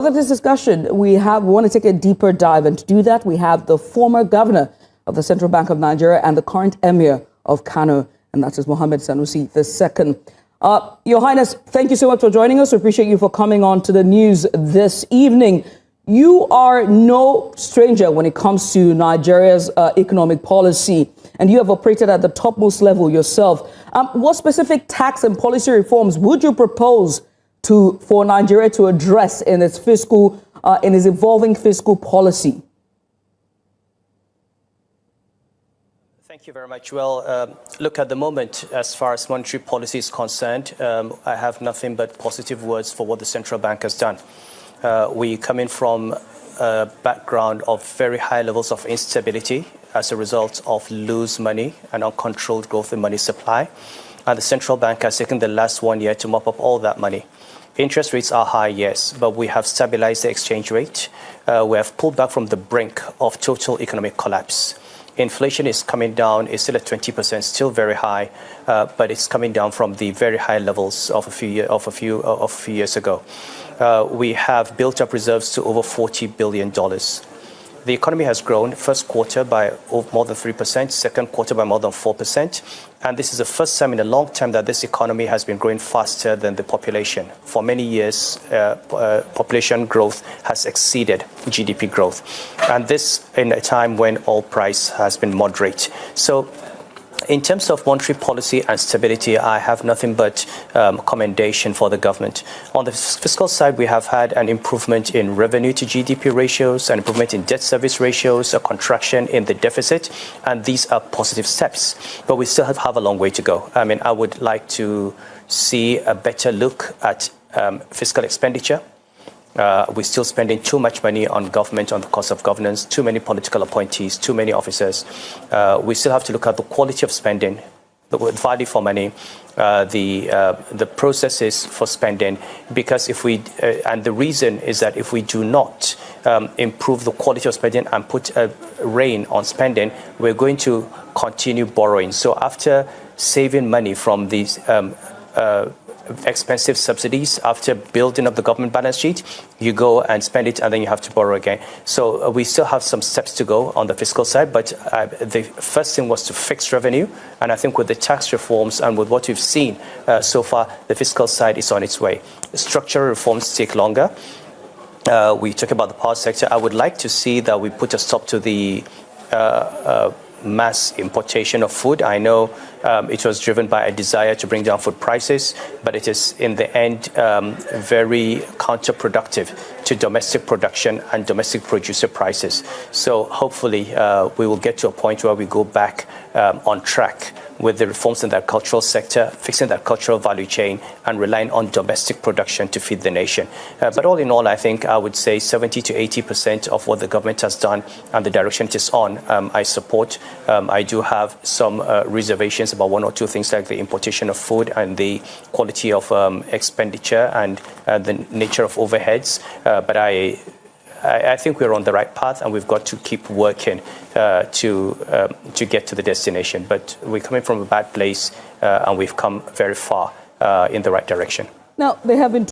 For this discussion, we want to take a deeper dive, and to do that, we have the former governor of the Central Bank of Nigeria and the current emir of Kano, and that is Mohammed Sanusi II. Your Highness, thank you so much for joining us. We appreciate you for coming on to the news this evening. You are no stranger when it comes to Nigeria's economic policy, and you have operated at the topmost level yourself. What specific tax and policy reforms would you propose for Nigeria to address in its evolving fiscal policy? Thank you very much. Well, look, at the moment, as far as monetary policy is concerned, I have nothing but positive words for what the central bank has done. We come in from a background of very high levels of instability as a result of loose money and uncontrolled growth in money supply. And the central bank has taken the last 1 year to mop up all that money. Interest rates are high, yes, but we have stabilized the exchange rate. We have pulled back from the brink of total economic collapse. Inflation is coming down. It's still at 20%, still very high, but it's coming down from the very high levels of a few years ago. We have built up reserves to over $40 billion. The economy has grown first quarter by more than 3%, second quarter by more than 4%. And this is the first time in a long time that this economy has been growing faster than the population. For many years, population growth has exceeded GDP growth. And this in a time when oil price has been moderate. So in terms of monetary policy and stability, I have nothing but commendation for the government. On the fiscal side, we have had an improvement in revenue to GDP ratios, an improvement in debt service ratios, a contraction in the deficit, and these are positive steps. But we still have a long way to go. I mean, I would like to see a better look at fiscal expenditure. We're still spending too much money on government, on the cost of governance, too many political appointees, too many officers. We still have to look at the quality of spending, the value for money, the processes for spending, because and the reason is that if we do not improve the quality of spending and put a rein on spending, we're going to continue borrowing. So after saving money from these expensive subsidies, after building up the government balance sheet, you go and spend it and then you have to borrow again. So we still have some steps to go on the fiscal side, but the first thing was to fix revenue. And I think with the tax reforms and with what we've seen so far, the fiscal side is on its way. Structural reforms take longer. We talk about the power sector. I would like to see that we put a stop to the mass importation of food. I know it was driven by a desire to bring down food prices, but it is in the end very counterproductive to domestic production and domestic producer prices. So hopefully we will get to a point where we go back on track with the reforms in the agricultural sector, fixing that cultural value chain and relying on domestic production to feed the nation. But all in all, I think I would say 70 to 80% of what the government has done and the direction it is on, I support. I do have some reservations about one or two things like the importation of food and the quality of expenditure and the nature of overheads. But I think we're on the right path, and we've got to keep working to get to the destination. But we're coming from a bad place, and we've come very far in the right direction. Now, they have been